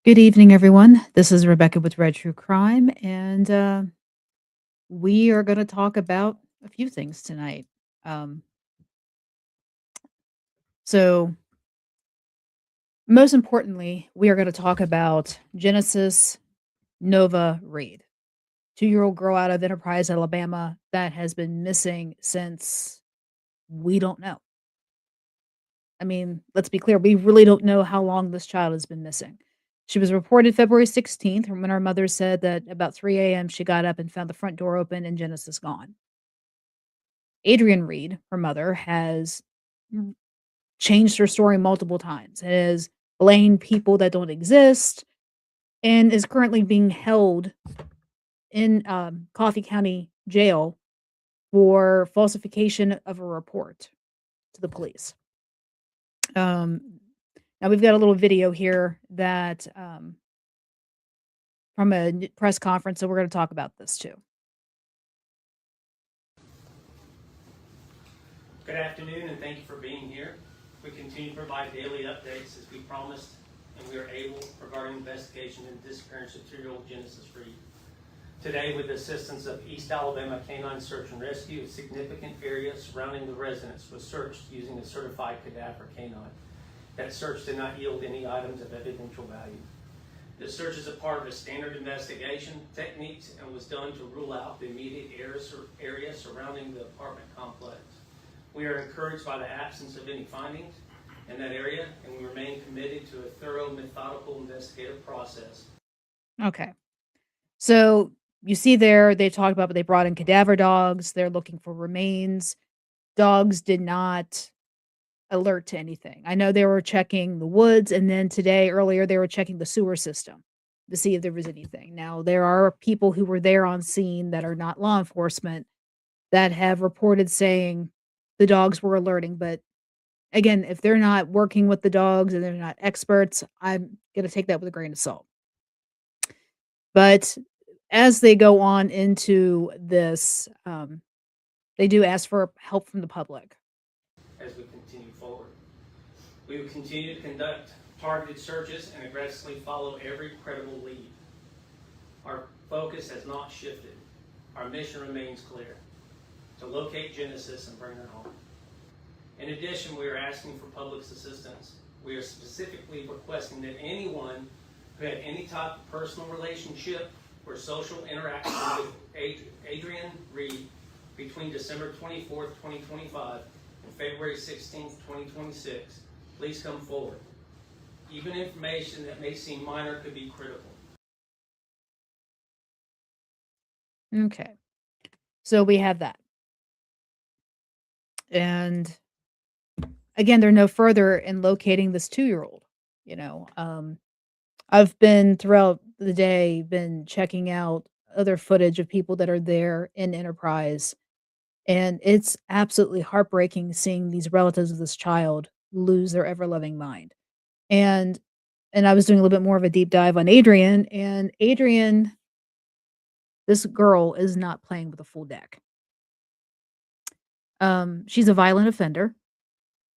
Good evening, everyone. This is Rebecca with Red True Crime, and we are going to talk about a few things tonight. Um, so, most importantly, we are going to talk about Genesis Nova Reid, 2-year-old girl out of Enterprise, Alabama, that has been missing since we don't know. I mean, let's be clear, we really don't know how long this child has been missing. She was reported February 16th when her mother said that about 3 a.m. she got up and found the front door open and Genesis gone. Adrian Reid, her mother, has mm, changed her story multiple times, has blamed people that don't exist, and is currently being held in Coffee County Jail for falsification of a report to the police. Um, Now we've got a little video here that from a press conference, so we're going to talk about this too. Good afternoon, and thank you for being here. We continue to provide daily updates as we promised, and we are able regarding investigation and disappearance of 2-year-old Genesis Reid. Today, with the assistance of East Alabama Canine Search and Rescue, a significant area surrounding the residence was searched using a certified cadaver canine. That search did not yield any items of evidential value. This search is a part of a standard investigation techniques and was done to rule out the immediate area surrounding the apartment complex. We are encouraged by the absence of any findings in that area, and we remain committed to a thorough, methodical investigative process. Okay. So you see there, they talked about, but they brought in cadaver dogs. They're looking for remains. Dogs did not alert to anything. I know they were checking the woods, and then today, earlier, they were checking the sewer system to see if there was anything. Now, there are people who were there on scene that are not law enforcement that have reported saying the dogs were alerting. But again, if they're not working with the dogs and they're not experts, I'm going to take that with a grain of salt. But as they go on into this, they do ask for help from the public. As we continue forward, we will continue to conduct targeted searches and aggressively follow every credible lead. Our focus has not shifted. Our mission remains clear: to locate Genesis and bring her home. In addition, we are asking for public's assistance. We are specifically requesting that anyone who had any type of personal relationship or social interaction with Adrian Reid between December 24th, 2025 and February 16th, 2026, please come forward. Even information that may seem minor could be critical. Okay. So we have that. And again, they're no further in locating this 2-year-old. You know, I've been throughout the day been checking out other footage of people that are there in Enterprise, and it's absolutely heartbreaking seeing these relatives of this child lose their ever loving mind. And I was doing a little bit more of a deep dive on Adrian, and Adrian, this girl is not playing with a full deck. She's a violent offender.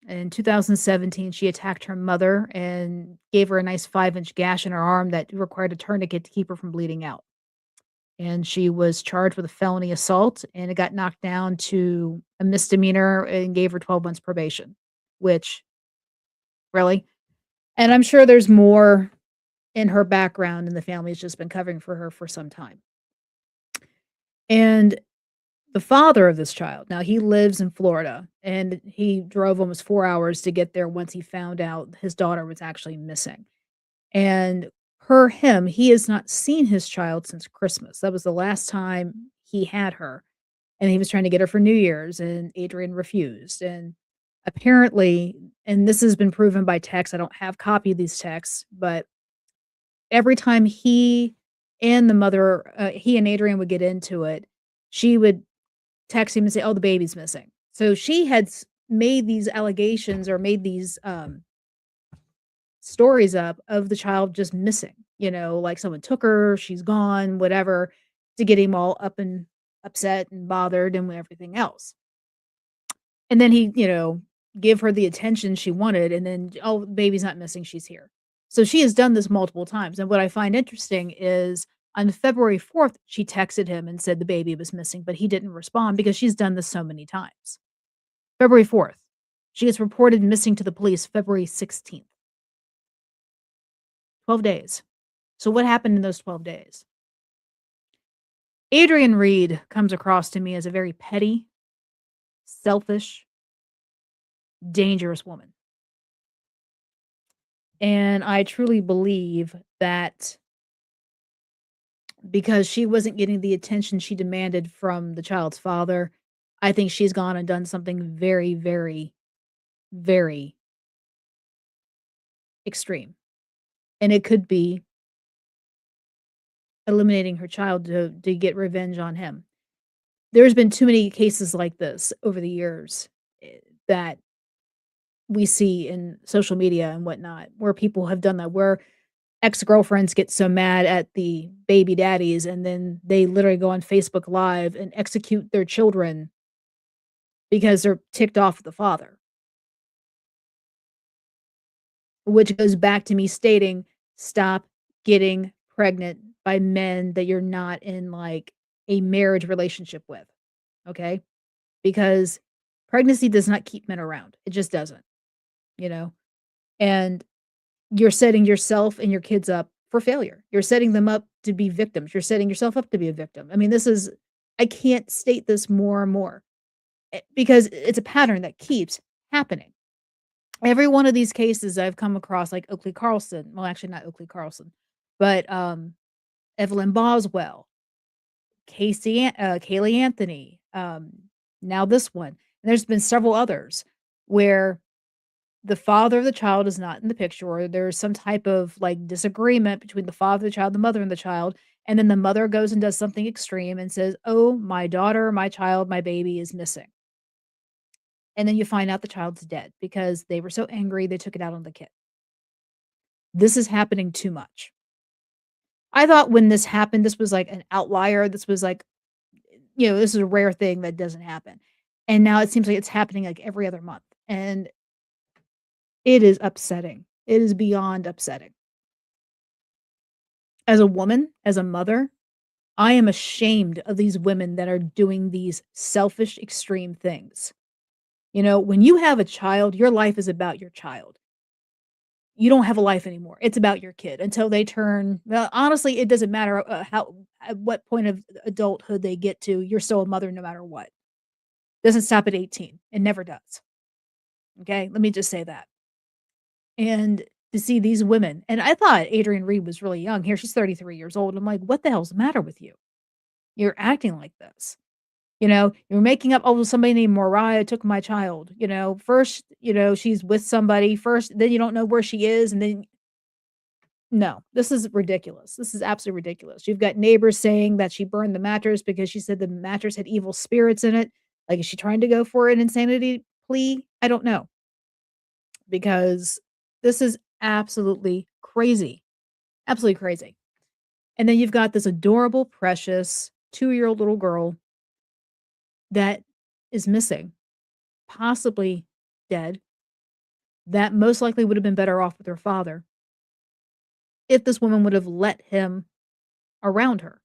In 2017, she attacked her mother and gave her a nice 5-inch gash in her arm that required a tourniquet to keep her from bleeding out. And she was charged with a felony assault, and it got knocked down to a misdemeanor and gave her 12 months probation, which really? And I'm sure there's more in her background, and the family's just been covering for her for some time. And the father of this child, now he lives in Florida, and he drove almost 4 hours to get there once he found out his daughter was actually missing. And per him, he has not seen his child since Christmas. That was the last time he had her, and he was trying to get her for New Year's, and Adrian refused. And apparently, and this has been proven by text, I don't have copy of these texts, but every time he and Adrian would get into it, she would text him and say, "Oh, the baby's missing." So she had made these allegations or made these stories up of the child just missing, like someone took her, she's gone, whatever, to get him all up and upset and bothered and everything else. And then he, give her the attention she wanted, and then, "Oh, the baby's not missing, she's here." So she has done this multiple times, and what I find interesting is on February 4th, she texted him and said the baby was missing, but he didn't respond because she's done this so many times. February 4th. She gets reported missing to the police February 16th. 12 days. So what happened in those 12 days? Adrian Reid comes across to me as a very petty, selfish, dangerous woman. And I truly believe that because she wasn't getting the attention she demanded from the child's father, I think she's gone and done something very, very, very extreme. And it could be eliminating her child to get revenge on him. There's been too many cases like this over the years that we see in social media and whatnot, where people have done that, where ex-girlfriends get so mad at the baby daddies, and then they literally go on Facebook Live and execute their children because they're ticked off at the father, which goes back to me stating, "Stop getting pregnant by men that you're not in, like, a marriage relationship with," okay? Because pregnancy does not keep men around. It just doesn't, you know? And you're setting yourself and your kids up for failure. You're setting them up to be victims. You're setting yourself up to be a victim. I mean, this is I can't state this more and more, because it's a pattern that keeps happening. Every one of these cases I've come across, like Oakley Carlson, well, actually not Oakley Carlson, but, Evelyn Boswell, Kaylee Anthony, now this one, and there's been several others where the father of the child is not in the picture, or there's some type of, like, disagreement between the father of the child, the mother, and the child, and then the mother goes and does something extreme and says, "Oh, my daughter, my child, my baby is missing." And then you find out the child's dead because they were so angry, they took it out on the kid. This is happening too much. I thought when this happened, this was, like, an outlier, this was, like, this is a rare thing that doesn't happen, and now it seems like it's happening, like, every other month, and it is upsetting. It is beyond upsetting. As a woman, as a mother, I am ashamed of these women that are doing these selfish, extreme things. When you have a child, your life is about your child. You don't have a life anymore. It's about your kid until they turn, well, honestly, it doesn't matter, how at what point of adulthood they get to, you're still a mother no matter what. Doesn't stop at 18. It never does. Okay? Let me just say that. And to see these women, and I thought Adrienne Reed was really young. Here, she's 33 years old. I'm like, "What the hell's the matter with you? You're acting like this." You're making up, "Oh, somebody named Mariah took my child." First, she's with somebody first, then you don't know where she is, and then no, this is ridiculous. This is absolutely ridiculous. You've got neighbors saying that she burned the mattress because she said the mattress had evil spirits in it. Like, is she trying to go for an insanity plea? I don't know, because this is absolutely crazy. Absolutely crazy. And then you've got this adorable, precious 2-year-old little girl that is missing, possibly dead, that most likely would have been better off with her father if this woman would have let him around her,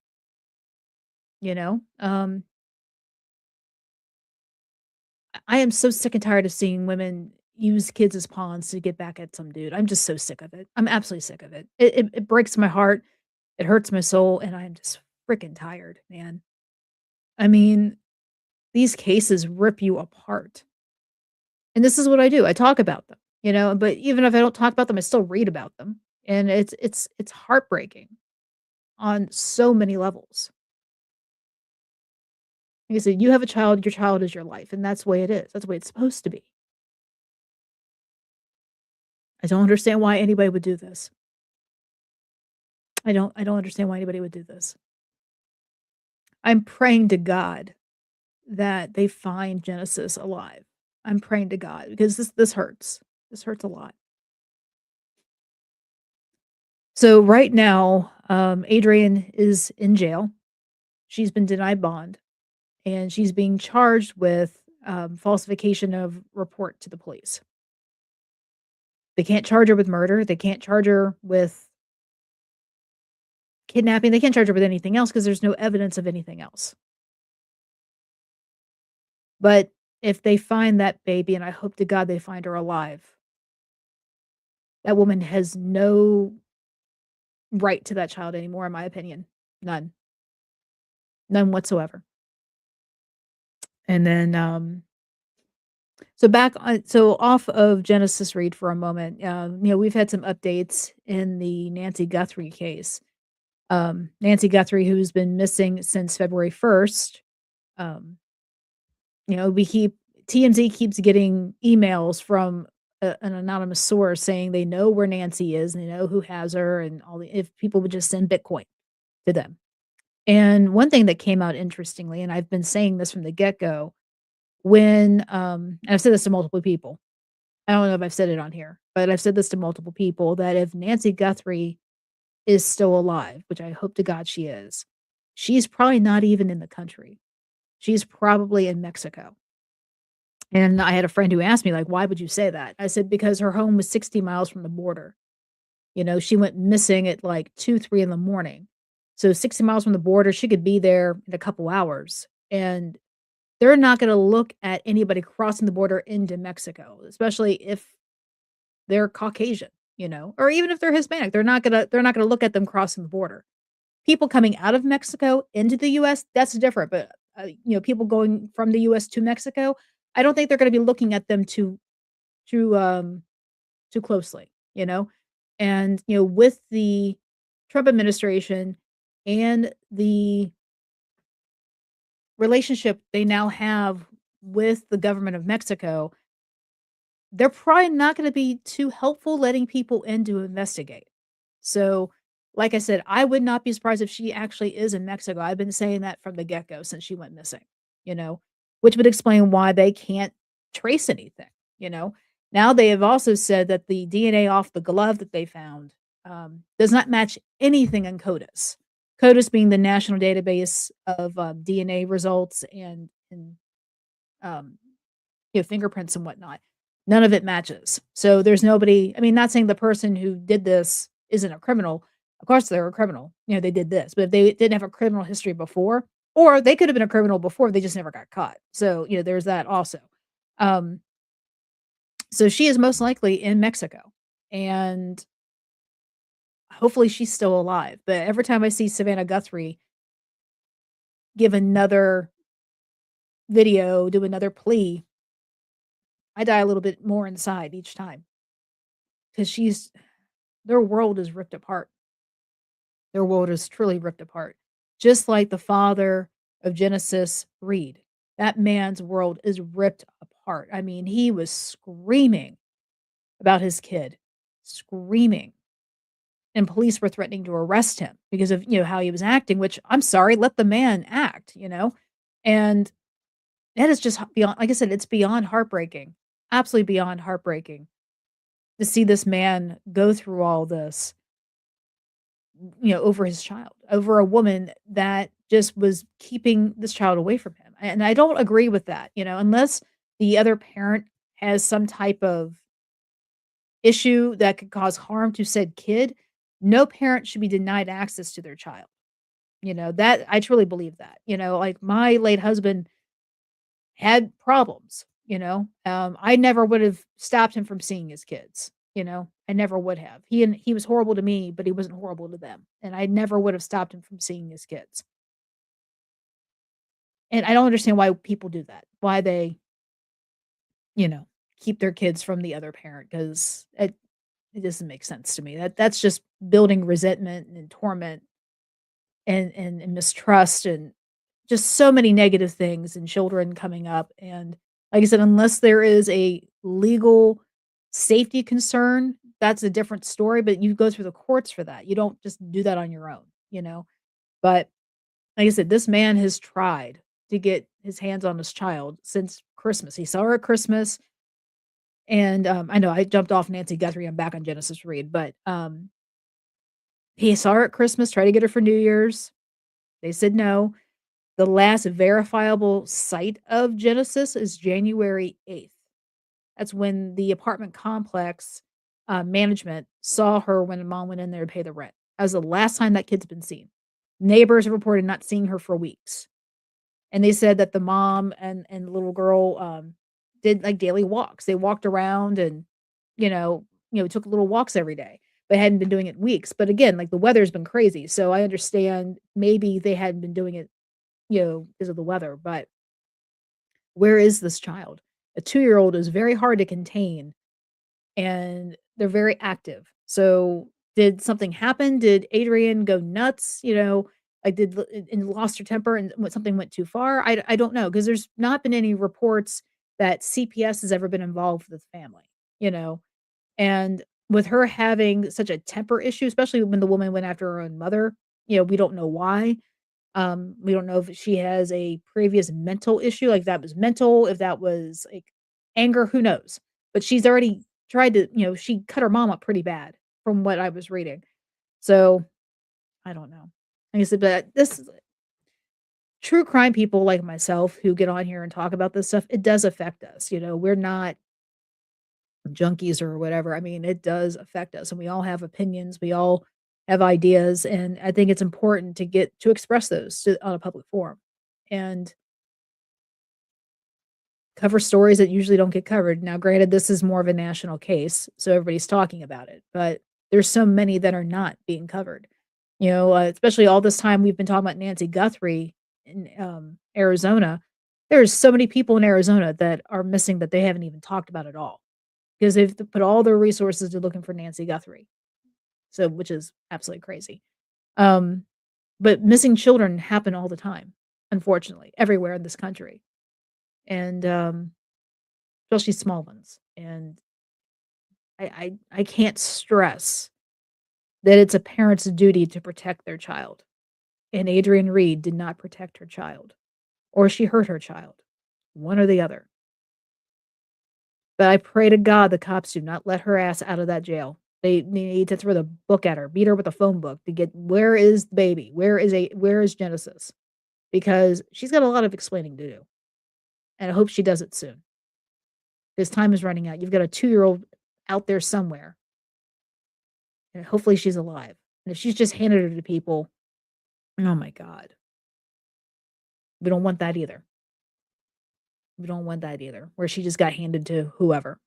you know? I am so sick and tired of seeing women use kids as pawns to get back at some dude. I'm just so sick of it. I'm absolutely sick of it. It breaks my heart. It hurts my soul, and I'm just freaking tired, man. I mean, these cases rip you apart. And this is what I do. I talk about them, but even if I don't talk about them, I still read about them. And it's heartbreaking on so many levels. Like I said, you have a child, your child is your life, and that's the way it is. That's the way it's supposed to be. I don't understand why anybody would do this. I don't understand why anybody would do this. I'm praying to God that they find Genesis alive. I'm praying to God because this hurts. This hurts a lot. So right now, Adrian is in jail. She's been denied bond, and she's being charged with falsification of report to the police. They can't charge her with murder. They can't charge her with kidnapping. They can't charge her with anything else because there's no evidence of anything else. But if they find that baby, and I hope to God they find her alive, that woman has no right to that child anymore, in my opinion. None. None whatsoever. And then, so off of Genesis Reed for a moment. We've had some updates in the Nancy Guthrie case. Nancy Guthrie, who's been missing since February 1st. Um, we keep TMZ keeps getting emails from an anonymous source saying they know where Nancy is and they know who has her and if people would just send Bitcoin to them. And one thing that came out interestingly, and I've been saying this from the get-go, when and I've said this to multiple people. I don't know if I've said it on here, but I've said this to multiple people that if Nancy Guthrie is still alive, which I hope to God she is, she's probably not even in the country. She's probably in Mexico. And I had a friend who asked me, like, "Why would you say that?" I said, "Because her home was 60 miles from the border." She went missing at like 2, 3 in the morning. So 60 miles from the border, she could be there in a couple hours. And they're not gonna look at anybody crossing the border into Mexico, especially if they're Caucasian, or even if they're Hispanic. They're not gonna look at them crossing the border. People coming out of Mexico into the US, that's different, but, people going from the US to Mexico, I don't think they're gonna be looking at them too, too closely, you know? And, with the Trump administration and the relationship they now have with the government of Mexico, they're probably not gonna be too helpful letting people in to investigate. So, like I said, I would not be surprised if she actually is in Mexico. I've been saying that from the get-go since she went missing, you know, which would explain why they can't trace anything, you know? Now they have also said that the DNA off the glove that they found, does not match anything in CODIS. CODIS being the national database of, DNA results and, um, fingerprints and whatnot. None of it matches. So there's nobody. I mean, not saying the person who did this isn't a criminal. Of course they're a criminal. They did this, but if they didn't have a criminal history before, or they could have been a criminal before, they just never got caught. So, there's that also. Um, so she is most likely in Mexico. And hopefully she's still alive. But every time I see Savannah Guthrie give another video, do another plea, I die a little bit more inside each time because their world is ripped apart. Their world is truly ripped apart. Just like the father of Genesis Reed. That man's world is ripped apart. I mean, he was screaming about his kid, screaming. And police were threatening to arrest him because of, how he was acting, which I'm sorry, let the man act. And that is just beyond, like I said, it's beyond heartbreaking. Absolutely beyond heartbreaking to see this man go through all this, over his child, over a woman that just was keeping this child away from him. And I don't agree with that, unless the other parent has some type of issue that could cause harm to said kid, no parent should be denied access to their child. That I truly believe that. Like my late husband had problems, I never would have stopped him from seeing his kids, I never would have. He was horrible to me, but he wasn't horrible to them, and I never would have stopped him from seeing his kids. And I don't understand why people do that. Why they, you know, keep their kids from the other parent because it doesn't make sense to me. That's just building resentment and torment and mistrust and just so many negative things in children coming up, and like I said, unless there is a legal safety concern, that's a different story, but you go through the courts for that. You don't just do that on your own. But like I said, this man has tried to get his hands on his child since Christmas. He saw her at Christmas, and, I know I jumped off Nancy Guthrie, I'm back on Genesis Reed, but, he saw her at Christmas, tried to get her for New Year's. They said no. The last verifiable site of Genesis is January 8th. That's when the apartment complex, management saw her when the mom went in there to pay the rent. That was the last time that kid's been seen. Neighbors have reported not seeing her for weeks. And they said that the mom and the little girl, did, like, daily walks. They walked around and, took little walks every day, but hadn't been doing it in weeks. But again, like, the weather's been crazy, so I understand maybe they hadn't been doing it, because of the weather, but where is this child? A two-year-old is very hard to contain, and they're very active. So, did something happen? Did Adrian go nuts? Like, and lost her temper and something went too far? I don't know, because there's not been any reports that CPS has ever been involved with the family, you know? And with her having such a temper issue, especially when the woman went after her own mother, we don't know why. We don't know if she has a previous mental issue, like that was mental, if that was like anger, who knows? But she's already tried to, she cut her mom up pretty bad from what I was reading. So I don't know. Like I said, but this true crime people like myself who get on here and talk about this stuff, it does affect us. We're not junkies or whatever. I mean, it does affect us and we all have opinions. We all have ideas. And I think it's important to get to express those on a public forum and cover stories that usually don't get covered. Now, granted, this is more of a national case, so everybody's talking about it, but there's so many that are not being covered. Especially all this time we've been talking about Nancy Guthrie in Arizona. There's so many people in Arizona that are missing that they haven't even talked about at all because they've put all their resources to looking for Nancy Guthrie. So, which is absolutely crazy. Um, but missing children happen all the time, unfortunately, everywhere in this country, and especially small ones. And I can't stress that it's a parent's duty to protect their child. And Adrienne Reed did not protect her child, or she hurt her child, one or the other. But I pray to God the cops do not let her ass out of that jail. They need to throw the book at her, beat her with a phone book to get where is the baby? Where is Genesis? Because she's got a lot of explaining to do. And I hope she does it soon. Because time is running out. You've got a 2-year-old out there somewhere. And hopefully she's alive. And if she's just handed her to people, oh my God. We don't want that either. We don't want that either. Where she just got handed to whoever,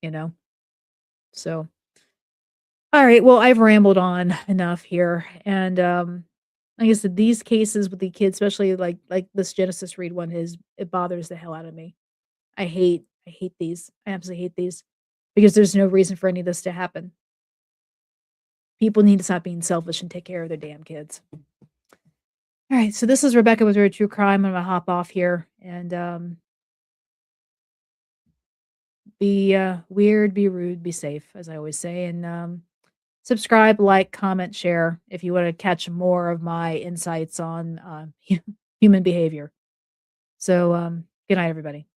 you know? So, all right. Well, I've rambled on enough here. And like I said, these cases with the kids, especially like this Genesis Reed one it bothers the hell out of me. I hate these. I absolutely hate these because there's no reason for any of this to happen. People need to stop being selfish and take care of their damn kids. All right, so this is Rebecca with Real True Crime. I'm gonna hop off here and be weird, be rude, be safe, as I always say, and subscribe, like, comment, share if you want to catch more of my insights on human behavior. So, good night, everybody.